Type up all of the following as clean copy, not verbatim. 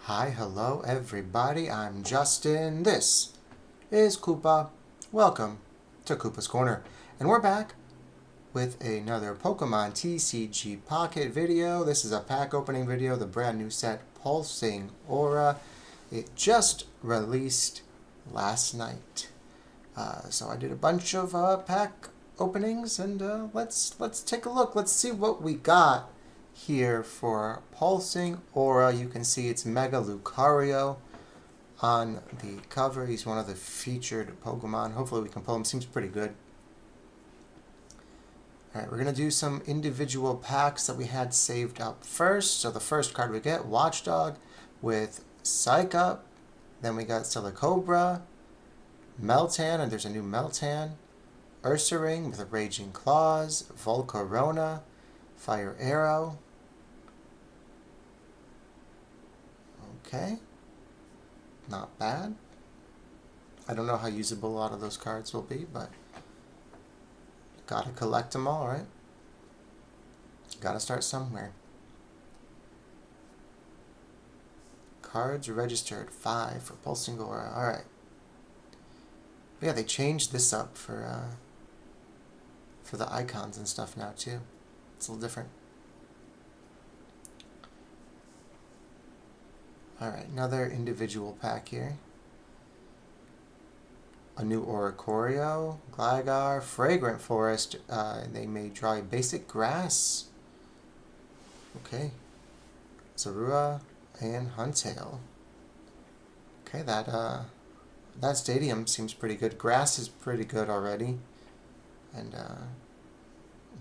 Hi, hello everybody, I'm Justin. This is Koopa. Welcome to Koopa's Corner. And we're back with another Pokemon TCG Pocket video. This is a pack opening video, the brand new set Pulsing Aura. It just released last night. So I did a bunch of pack openings and let's take a look. Let's see what we got here for Pulsing Aura. You can see it's Mega Lucario on the cover. He's one of the featured Pokemon. Hopefully we can pull him. Seems pretty good. Alright, we're going to do some individual packs that we had saved up first. So the first card we get, Watchdog with Psych Up. Then we got Silicobra, Meltan, and there's a new Meltan. Ursaring with a Raging Claws, Volcarona, Fire Arrow. Okay, not bad. I don't know how usable a lot of those cards will be, but gotta collect them all, right? Gotta start somewhere. Cards registered, 5 for Pulsing Aura. Alright. Yeah, they changed this up for the icons and stuff now too. It's a little different. Alright, another individual pack here. A new Oricorio, Gligar, Fragrant Forest. They may draw a basic grass. Okay. Zorua and Huntail. Okay, that stadium seems pretty good. Grass is pretty good already. And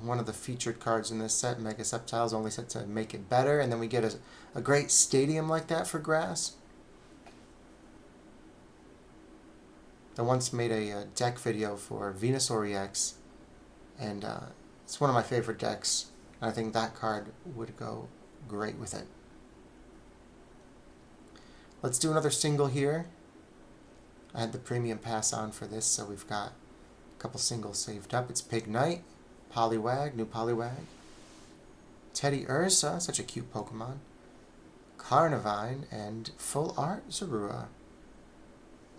one of the featured cards in this set, Mega Sceptile, is only set to make it better. And then we get a great stadium like that for grass. I once made a deck video for Venusaur EX, and it's one of my favorite decks. I think that card would go great with it. Let's do another single here. I had the premium pass on for this, so we've got a couple singles saved up. It's Pignite, Poliwag, new Poliwag, Teddy Ursa, such a cute Pokemon, Carnivine, and Full Art Zorua.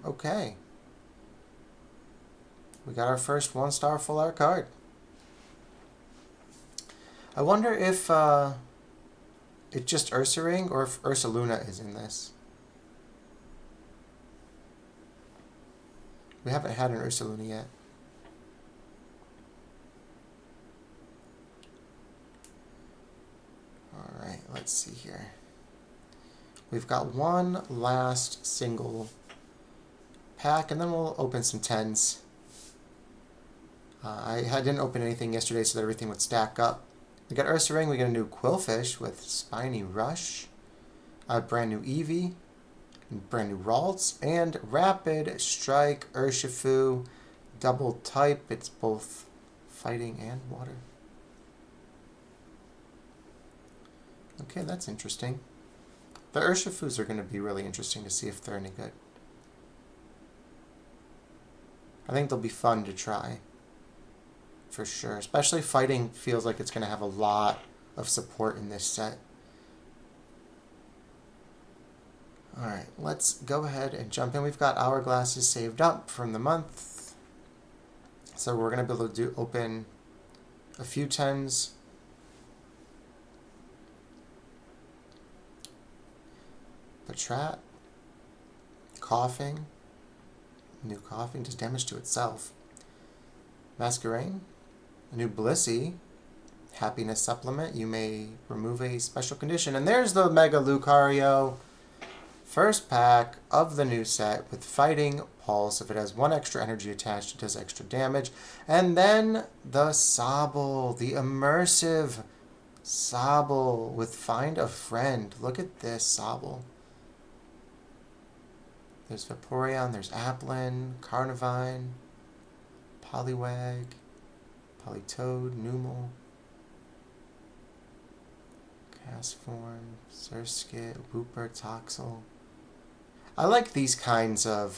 Okay. We got our first 1-star full art card. I wonder if it's just Ursaring or if Ursaluna is in this. We haven't had an Ursaluna yet. Alright, let's see here. We've got one last single pack, and then we'll open some 10s. I didn't open anything yesterday so that everything would stack up. We got Ursaring, we got a new Quillfish with Spiny Rush, a brand new Eevee, brand new Ralts, and Rapid Strike Urshifu, double type. It's both fighting and water. Okay, that's interesting. The Urshifus are going to be really interesting to see if they're any good. I think they'll be fun to try. For sure. Especially fighting feels like it's going to have a lot of support in this set. Alright, let's go ahead and jump in. We've got hourglasses saved up from the month. So we're going to be able to open a few 10s. Patrat. Coughing. New Coughing does damage to itself. Masquerain. A new Blissey, Happiness Supplement. You may remove a special condition. And there's the Mega Lucario. First pack of the new set with Fighting Pulse. If it has 1 extra energy attached, it does extra damage. And then the Sobble, the immersive Sobble with Find a Friend. Look at this Sobble. There's Vaporeon, there's Applin, Carnivine, Poliwag, Politoed, Numel, Castform, Surskit, Wooper, Toxel. I like these kinds of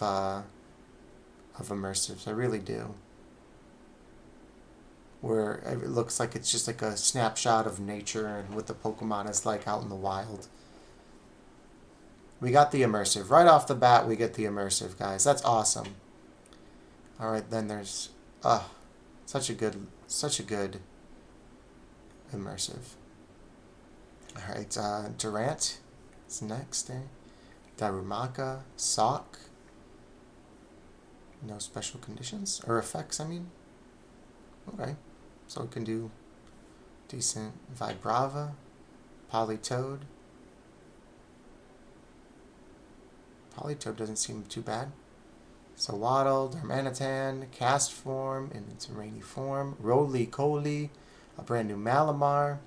immersives. I really do. Where it looks like it's just like a snapshot of nature and what the Pokemon is like out in the wild. We got the immersive. Right off the bat, we get the immersive, guys. That's awesome. Alright, then there's... such a good immersive. Alright, Durant is next there. Darumaka, Sock. No special conditions, or effects, I mean. Okay, so we can do decent Vibrava, Politoed. Politoed doesn't seem too bad. So Waddle, Darmanitan, Cast Form in its rainy form, Roly-Coly, a brand new Malamar,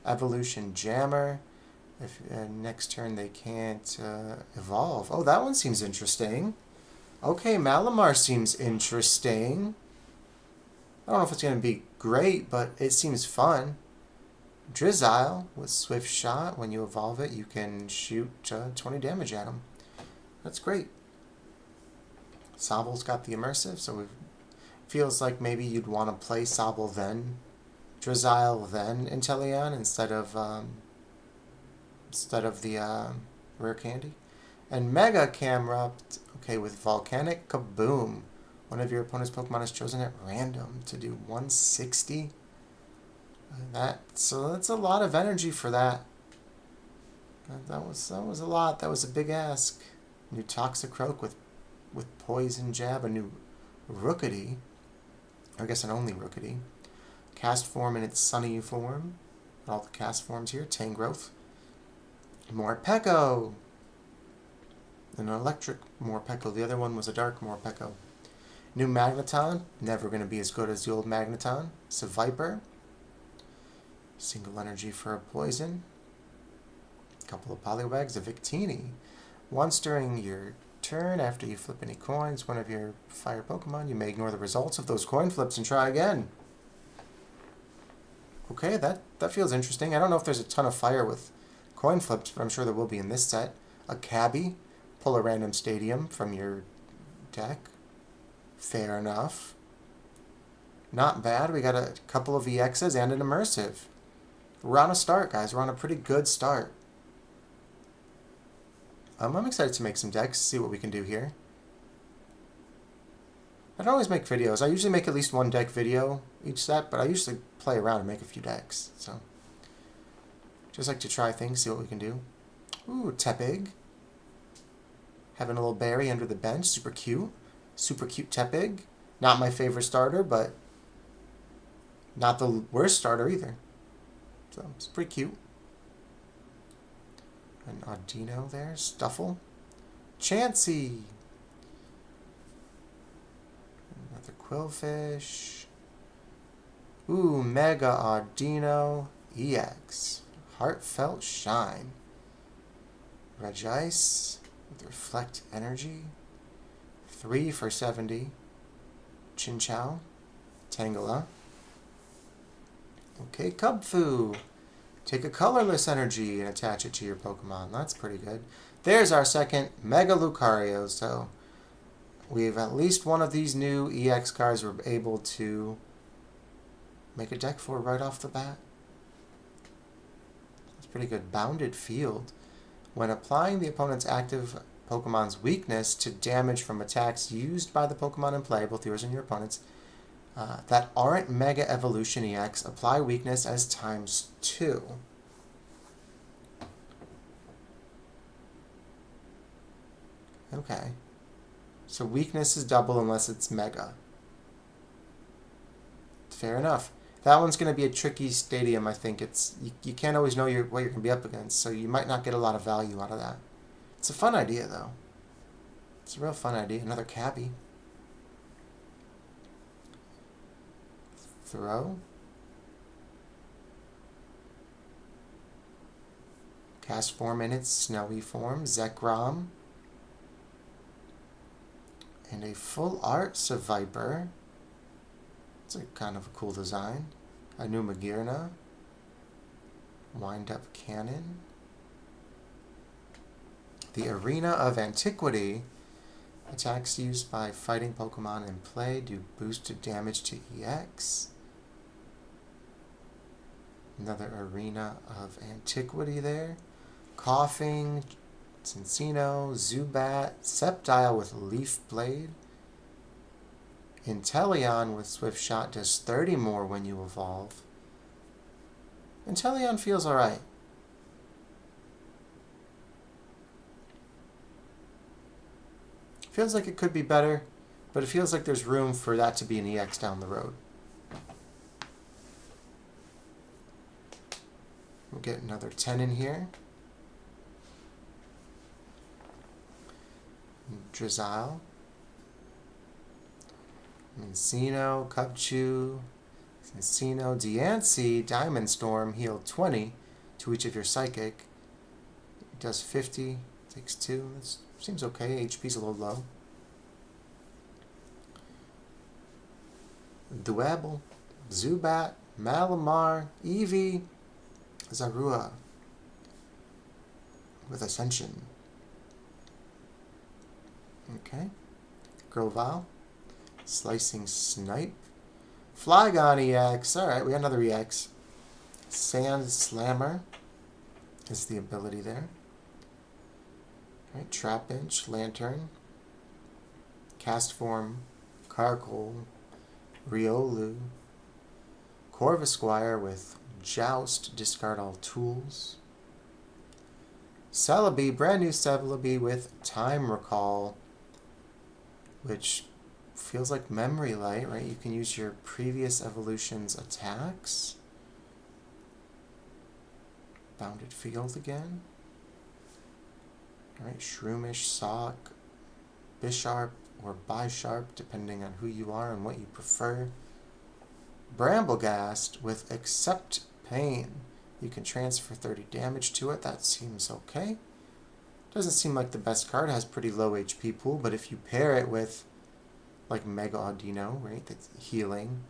Evolution Jammer. If next turn they can't evolve. Oh, that one seems interesting. Okay, Malamar seems interesting. I don't know if it's going to be great, but it seems fun. Drizzile with Swift Shot. When you evolve it, you can shoot 20 damage at him. That's great. Sobble's got the immersive, so it feels like maybe you'd want to play Sobble then Drizzile then Inteleon instead of the Rare Candy. And Mega Camerupt, okay, with Volcanic Kaboom. One of your opponent's Pokemon is chosen at random to do 160. So that's a lot of energy for that. That was a lot. That was a big ask. New Toxicroak with Poison Jab, a new Rookity. Or I guess an only Rookity. Cast Form in its Sunny form. All the cast forms here. Tangrowth. Morpeko. An electric Morpeko. The other one was a dark Morpeko. New Magneton. Never going to be as good as the old Magneton. It's a Viper. Single energy for a poison. A couple of Poliwags. A Victini. Once during your turn, after you flip any coins, one of your fire Pokemon, you may ignore the results of those coin flips and try again. Okay, that feels interesting. I don't know if there's a ton of fire with coin flips, but I'm sure there will be in this set. A Cabby. Pull a random stadium from your deck. Fair enough. Not bad. We got a couple of EXs and an immersive. We're on a start, guys. We're on a pretty good start. I'm excited to make some decks, see what we can do here. I don't always make videos. I usually make at least one deck video each set, but I usually play around and make a few decks. So, just like to try things, see what we can do. Ooh, Tepig. Having a little berry under the bench, super cute. Super cute Tepig. Not my favorite starter, but not the worst starter either. So, it's pretty cute. An Audino there, Stuffle. Chansey. Another Quillfish. Ooh, Mega Audino EX. Heartfelt Shine. Regice with Reflect Energy. 3 for 70. Chinchou. Tangela. Okay, Cubfu. Take a colorless energy and attach it to your Pokemon. That's pretty good. There's our second Mega Lucario. So we have at least one of these new EX cards we're able to make a deck for right off the bat. That's pretty good. Bounded Field. When applying the opponent's active Pokemon's weakness to damage from attacks used by the Pokemon in play, both yours and your opponent's, that aren't Mega Evolution EX, apply weakness as ×2. Okay. So weakness is double unless it's Mega. Fair enough. That one's going to be a tricky stadium, I think. You can't always know what you're going to be up against, so you might not get a lot of value out of that. It's a fun idea, though. It's a real fun idea. Another Cabby. Throw. Cast Form in its snowy form. Zekrom. And a full art Seviper. It's a kind of a cool design. A new Magirna. Wind Up Cannon. The Arena of Antiquity. Attacks used by fighting Pokemon in play do boosted damage to EX. Another Arena of Antiquity there. Coughing. Cincino, Zubat, Sceptile with Leaf Blade. Inteleon with Swift Shot does 30 more when you evolve. Inteleon feels alright. Feels like it could be better, but it feels like there's room for that to be an EX down the road. We'll get another 10 in here. Drizzile. Mincino, Cubchoo, Cincino, Diancie, Diamond Storm, heal 20 to each of your Psychic. It does 50, takes 2. That seems okay. HP's a little low. Dwebble, Zubat, Malamar, Eevee, Zarua with Ascension. Okay. Grovyle, Slicing Snipe, Flygon EX. Alright, we got another EX. Sand Slammer is the ability there. Alright, Trapinch, Lantern, Castform, Carkol, Riolu, Corvisquire with Joust, discard all tools. Celebi, brand new Celebi with Time Recall, which feels like Memory Light, right? You can use your previous evolution's attacks. Bounded Field again. Alright, Shroomish, Sock, Bisharp, or Bisharp, depending on who you are and what you prefer. Bramblegast with Accept Pain. You can transfer 30 damage to it. That seems okay. Doesn't seem like the best card. It has pretty low HP pool, but if you pair it with like Mega Audino, right, that's healing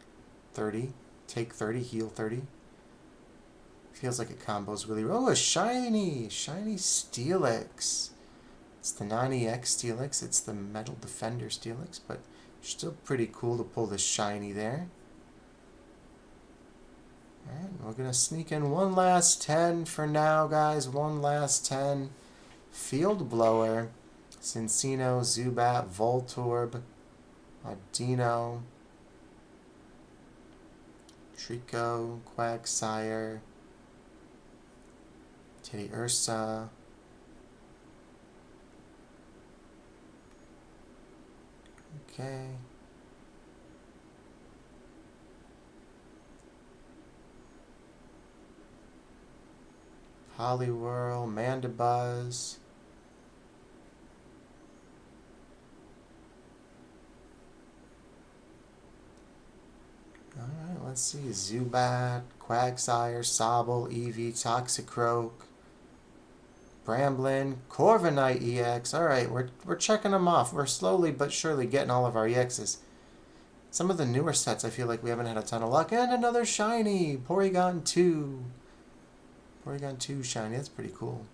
30, take 30, heal 30. Feels like it combos really well. Oh, a shiny Steelix. It's the non-EX Steelix. It's the Metal Defender Steelix, but still pretty cool to pull the shiny there. Alright, we're going to sneak in one last 10 for now, guys. One last 10. Field Blower, Cincino, Zubat, Voltorb, Audino, Trico, Quagsire, Teddy Ursa, okay. Poliwhirl, Mandibuzz, alright, let's see. Zubat, Quagsire, Sobble, Eevee, Toxicroak, Bramblin, Corviknight EX. Alright, we're checking them off. We're slowly but surely getting all of our EXs. Some of the newer sets I feel like we haven't had a ton of luck. And another shiny! Porygon 2. Porygon 2 shiny. That's pretty cool.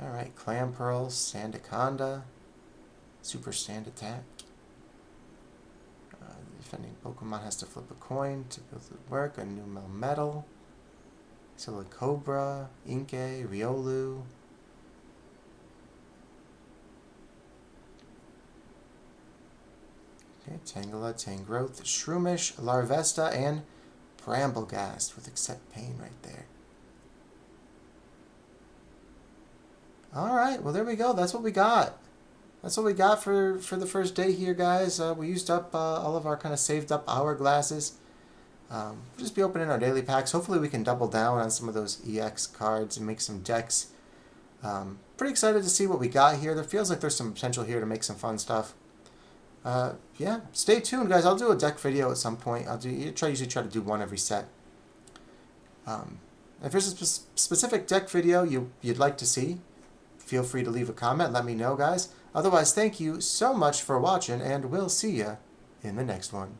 Alright, Clamperl, Sandaconda, Super Sand Attack. Defending Pokemon has to flip a coin to go through work. A new Melmetal, Silicobra, Inkay, Riolu. Okay, Tangela, Tangrowth, Shroomish, Larvesta, and Bramblegast with Accept Pain right there. Alright, well there we go. That's what we got. That's what we got for the first day here, guys. We used up all of our kind of saved up hourglasses. We'll just be opening our daily packs. Hopefully we can double down on some of those EX cards and make some decks. Pretty excited to see what we got here. There feels like there's some potential here to make some fun stuff. Yeah, stay tuned, guys. I'll do a deck video at some point. Usually try to do one every set. If there's a specific deck video you'd like to see, feel free to leave a comment. Let me know, guys. Otherwise, thank you so much for watching, and we'll see you in the next one.